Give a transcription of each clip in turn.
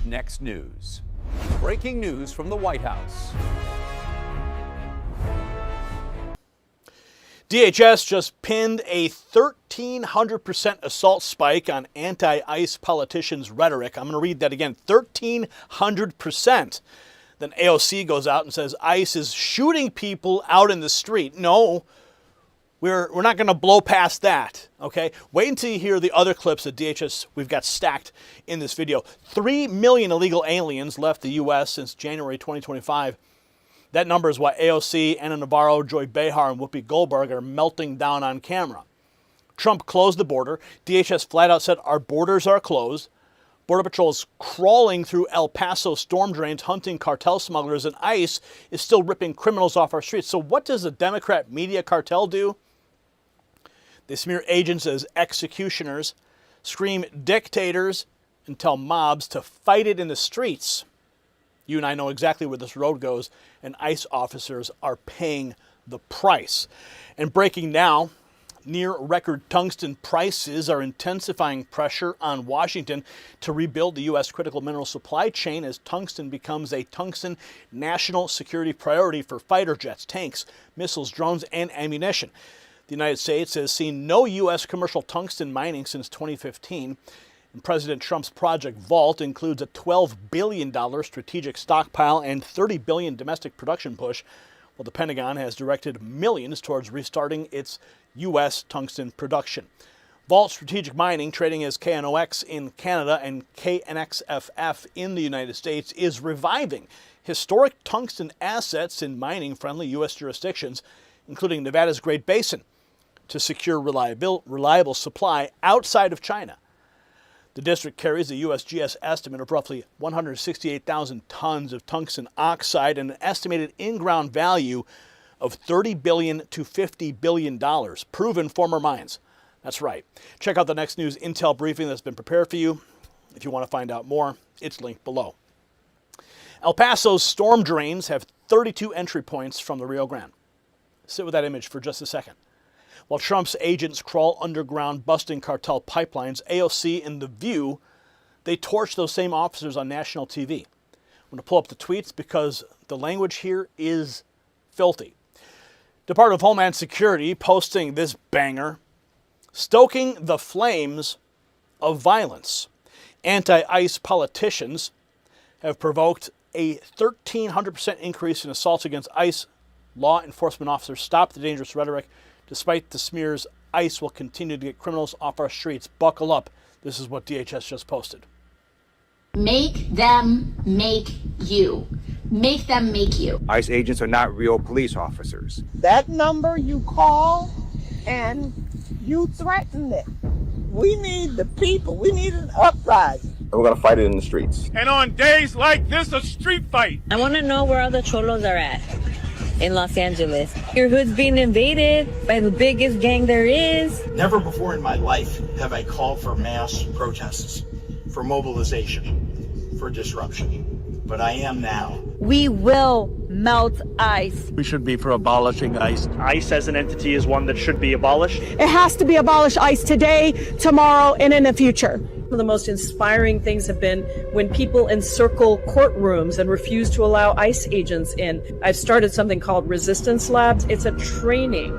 Next news. Breaking news from the White House. DHS just pinned a 1,300% assault spike on anti-ICE politicians' rhetoric. I'm going to read that again, 1,300%. Then AOC goes out and says ICE is shooting people out in the street. No, we're not going to blow past that, okay? Wait until you hear the other clips that DHS we've got stacked in this video. 3 million illegal aliens left the U.S. since January 2025. That number is why AOC, Navarro, Behar, and Whoopi Goldberg are melting down on camera. Trump closed the border. DHS flat out said our borders are closed. Border Patrol is crawling through El Paso storm drains, hunting cartel smugglers, and ICE is still ripping criminals off our streets. So what does the Democrat media cartel do? They smear agents as executioners, scream dictators, and tell mobs to fight it in the streets. You and I know exactly where this road goes, and ICE officers are paying the price. And breaking now, near-record tungsten prices are intensifying pressure on Washington to rebuild the U.S. critical mineral supply chain as tungsten becomes a tungsten national security priority for fighter jets, tanks, missiles, drones, and ammunition. The United States has seen no U.S. commercial tungsten mining since 2015. And President Trump's Project Vault includes a $12 billion strategic stockpile and $30 billion domestic production push, while the Pentagon has directed millions towards restarting its U.S. tungsten production. Vault Strategic Mining, trading as KNOX in Canada and KNXFF in the United States, is reviving historic tungsten assets in mining-friendly U.S. jurisdictions, including Nevada's Great Basin, to secure reliable supply outside of China. The district carries a USGS estimate of roughly 168,000 tons of tungsten oxide and an estimated in-ground value of $30 billion to $50 billion, proven former mines. That's right. Check out the Next News Intel briefing that's been prepared for you. If you want to find out more, it's linked below. El Paso's storm drains have 32 entry points from the Rio Grande. Sit with that image for just a second. While Trump's agents crawl underground busting cartel pipelines, AOC and The View, they torch those same officers on national TV. I'm going to pull up the tweets because the language here is filthy. Department of Homeland Security posting this banger, stoking the flames of violence. Anti-ICE politicians have provoked a 1,300% increase in assaults against ICE law enforcement officers. Stop the dangerous rhetoric. Despite the smears, ICE will continue to get criminals off our streets. Buckle up. This is what DHS just posted. Make them make you. Make them make you. ICE agents are not real police officers. That number you call and you threaten it. We need the people. We need an uprising. And we're going to fight it in the streets. And on days like this, a street fight. I want to know where all the cholos are at. In Los Angeles. Your hood's being invaded by the biggest gang there is. Never before in my life have I called for mass protests, for mobilization, for disruption. But I am now. We will melt ICE. We should be for abolishing ICE. ICE as an entity is one that should be abolished. It has to be abolished, ICE, today, tomorrow, and in the future. One of the most inspiring things have been when people encircle courtrooms and refuse to allow ICE agents in. I've started something called Resistance Labs. It's a training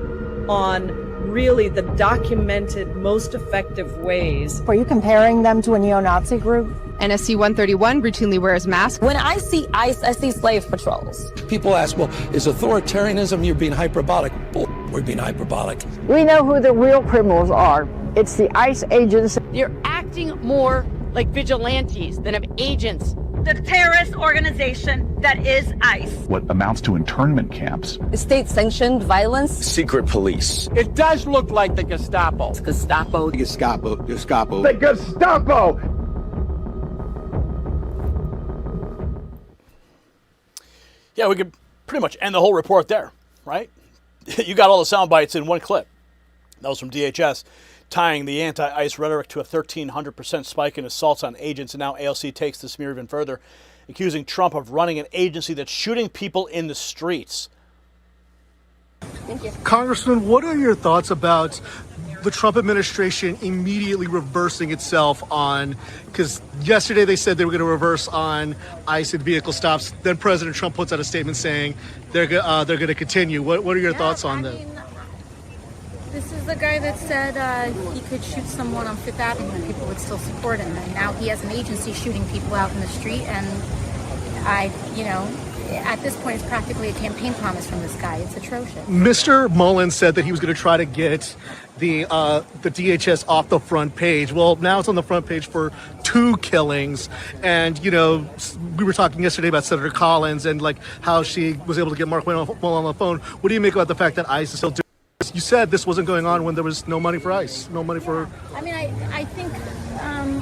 on really the documented, most effective ways. Are you comparing them to a neo-Nazi group? NSC 131 routinely wears masks. When I see ICE, I see slave patrols. People ask, well, is authoritarianism, you're being hyperbolic? We're being hyperbolic. We know who the real criminals are. It's the ICE agents. You're acting more like vigilantes than of agents. The terrorist organization that is ICE. What amounts to internment camps. State-sanctioned violence. Secret police. It does look like the Gestapo. It's Gestapo. Gestapo. Gestapo. The Gestapo! Yeah, we could pretty much end the whole report there, right? You got all the sound bites in one clip. That was from DHS, tying the anti-ICE rhetoric to a 1,300% spike in assaults on agents. And now AOC takes the smear even further, accusing Trump of running an agency that's shooting people in the streets. Thank you. Congressman, what are your thoughts about the Trump administration immediately reversing itself on, because yesterday they said they were going to reverse on ICE and vehicle stops. Then President Trump puts out a statement saying they're going to continue. What are your thoughts on that? This is the guy that said he could shoot someone on Fifth Avenue and people would still support him. And now he has an agency shooting people out in the street. And at this point, it's practically a campaign promise from this guy. It's atrocious. Mr. Mullen said that he was going to try to get the DHS off the front page. Well, now it's on the front page for 2 killings. And, we were talking yesterday about Senator Collins and like how she was able to get Mark Wayne on the phone. What do you make about the fact that ICE is still doing this? You said this wasn't going on when there was no money for ICE, no money for... I think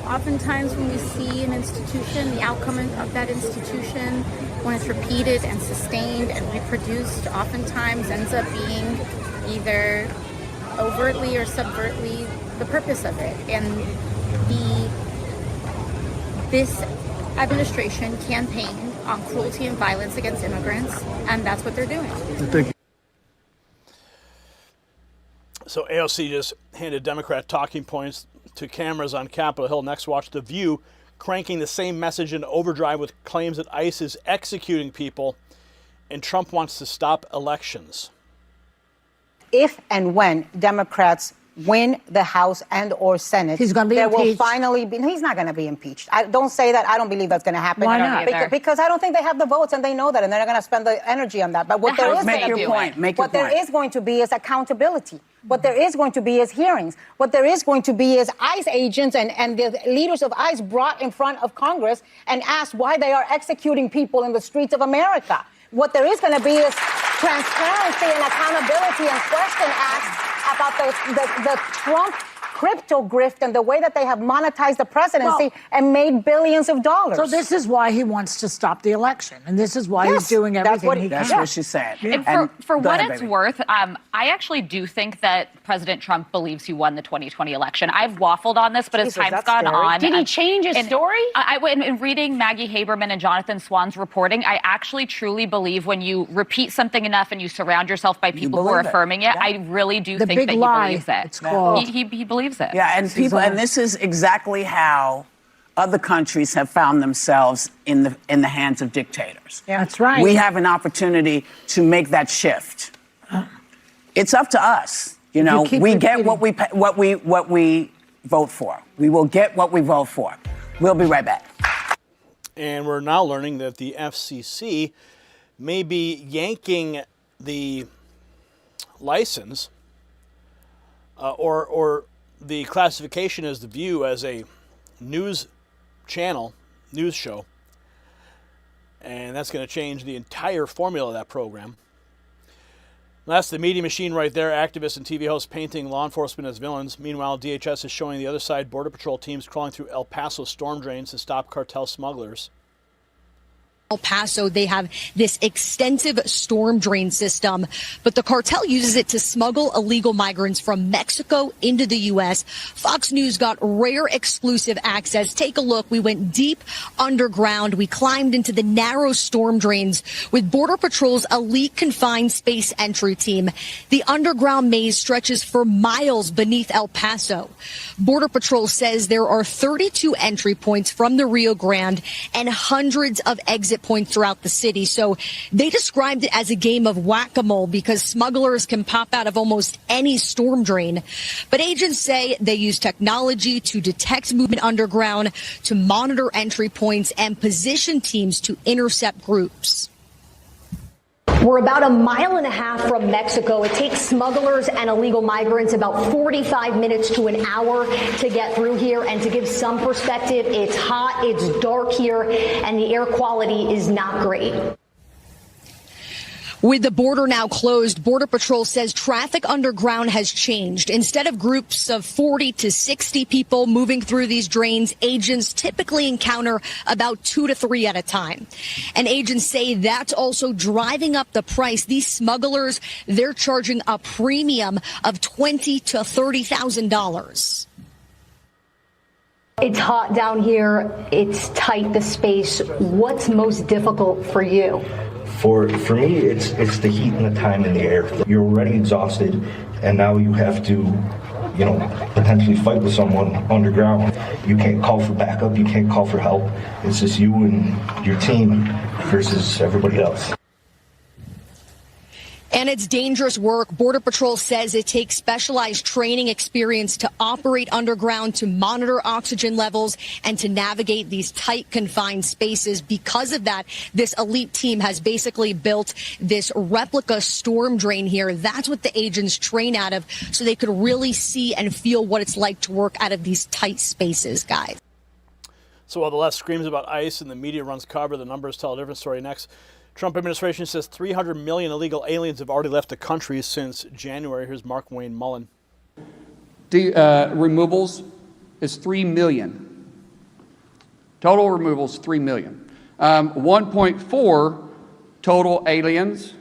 oftentimes when we see an institution, the outcome of that institution, when it's repeated and sustained and reproduced, oftentimes ends up being either overtly or subvertly the purpose of it. And this administration campaigned on cruelty and violence against immigrants, and that's what they're doing. Thank you. So AOC just handed Democrat talking points to cameras on Capitol Hill. Next, watch The View cranking the same message in overdrive with claims that ICE is executing people and Trump wants to stop elections. If and when Democrats win the House and or Senate, he's going to be there impeached. Will finally be. He's not going to be impeached. I don't say that. I don't believe that's going to happen. Why not? Because I don't think they have the votes, and they know that, and they're not going to spend the energy on that. But what there is going to be is accountability. What there is going to be is hearings. What there is going to be is ICE agents and the leaders of ICE brought in front of Congress and asked why they are executing people in the streets of America. What there is going to be is transparency and accountability and question asked about the Trump crypto grift and the way that they have monetized the presidency and made billions of dollars. So this is why he wants to stop the election, and this is why he's doing everything he can. That's what she said. And for what it's worth, I actually do think that President Trump believes he won the 2020 election. I've waffled on this, but as time's gone on... Did he change his story? In reading Maggie Haberman and Jonathan Swan's reporting, I actually truly believe when you repeat something enough and you surround yourself by people who are affirming it, I really do think that he believes it. It's called. He believes it. Yeah, and people, and this is exactly how other countries have found themselves in the hands of dictators. Yeah, that's right. We have an opportunity to make that shift. It's up to us. We get what we vote for. We will get what we vote for. We'll be right back. And we're now learning that the FCC may be yanking the license or the classification as The View as a news channel, news show. And that's going to change the entire formula of that program. That's the media machine right there. Activists and TV hosts painting law enforcement as villains. Meanwhile, DHS is showing the other side Border Patrol teams crawling through El Paso storm drains to stop cartel smugglers. El Paso, they have this extensive storm drain system, but the cartel uses it to smuggle illegal migrants from Mexico into the U.S. Fox News got rare exclusive access. Take a look. We went deep underground. We climbed into the narrow storm drains with Border Patrol's elite confined space entry team. The underground maze stretches for miles beneath El Paso. Border Patrol says there are 32 entry points from the Rio Grande and hundreds of exit points throughout the city. So they described it as a game of whack-a-mole because smugglers can pop out of almost any storm drain. But agents say they use technology to detect movement underground, to monitor entry points, and position teams to intercept groups. We're about a mile and a half from Mexico. It takes smugglers and illegal migrants about 45 minutes to an hour to get through here. And to give some perspective, it's hot, it's dark here, and the air quality is not great. With the border now closed, Border Patrol says traffic underground has changed. Instead of groups of 40 to 60 people moving through these drains, agents typically encounter about 2 to 3 at a time. And agents say that's also driving up the price. These smugglers, they're charging a premium of $20,000 to $30,000. It's hot down here. It's tight, the space. What's most difficult for you? For me, it's the heat and the time in the air. You're already exhausted, and now you have to potentially fight with someone underground. You can't call for backup, you can't call for help. It's just you and your team versus everybody else. And it's dangerous work. Border Patrol says it takes specialized training experience to operate underground, to monitor oxygen levels, and to navigate these tight, confined spaces. Because of that, this elite team has basically built this replica storm drain here. That's what the agents train out of, so they could really see and feel what it's like to work out of these tight spaces, guys. So while the left screams about ICE and the media runs cover, the numbers tell a different story. Next, Trump administration says 300 million illegal aliens have already left the country since January. Here's Mark Wayne Mullen. Removals is 3 million. Total removals, 3 million. 1.4 total aliens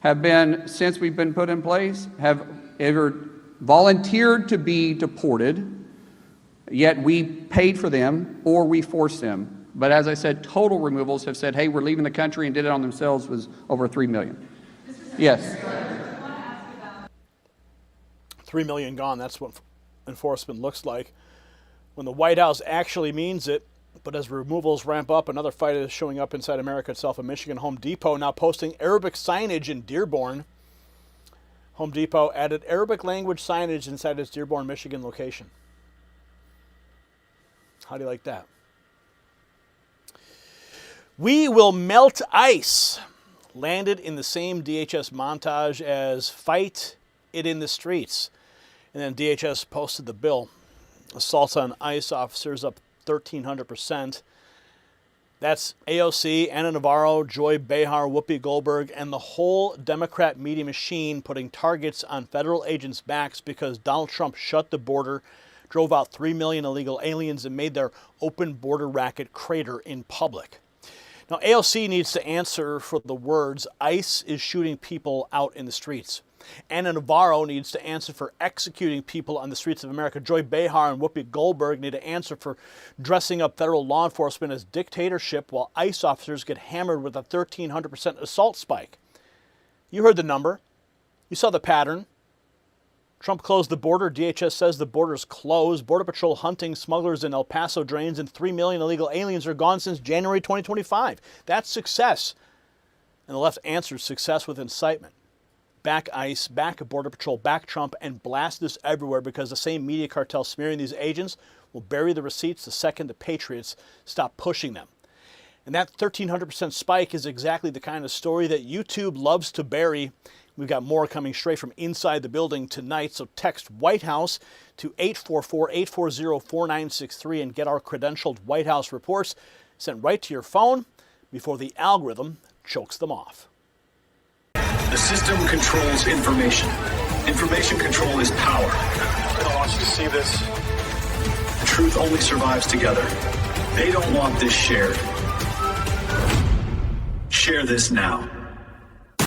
have been, since we've been put in place, have either volunteered to be deported, yet we paid for them, or we forced them. But as I said, total removals have said, hey, we're leaving the country and did it on themselves, was over 3 million. Yes. 3 million gone. That's what enforcement looks like when the White House actually means it. But as removals ramp up, another fight is showing up inside America itself. In Michigan, Home Depot now posting Arabic signage in Dearborn. Home Depot added Arabic language signage inside its Dearborn, Michigan location. How do you like that? We will melt ice. Landed in the same DHS montage as fight it in the streets. And then DHS posted the bill. Assaults on ICE officers up 1,300%. That's AOC, Anna Navarro, Joy Behar, Whoopi Goldberg, and the whole Democrat media machine putting targets on federal agents' backs because Donald Trump shut the border, drove out 3 million illegal aliens, and made their open border racket crater in public. Now, AOC needs to answer for the words, ICE is shooting people out in the streets. Anna Navarro needs to answer for executing people on the streets of America. Joy Behar and Whoopi Goldberg need to answer for dressing up federal law enforcement as dictatorship while ICE officers get hammered with a 1,300% assault spike. You heard the number. You saw the pattern. Trump closed the border. DHS says the border's closed. Border Patrol hunting smugglers in El Paso drains, and 3 million illegal aliens are gone since January 2025. That's success. And the left answers success with incitement. Back ICE, back Border Patrol, back Trump, and blast this everywhere because the same media cartel smearing these agents will bury the receipts the second the patriots stop pushing them. And that 1,300% spike is exactly the kind of story that YouTube loves to bury. We've got more coming straight from inside the building tonight, so text White House to 844-840-4963 and get our credentialed White House reports sent right to your phone before the algorithm chokes them off. The system controls information. Information control is power. I want you to see this. Truth only survives together. They don't want this shared. Share this now.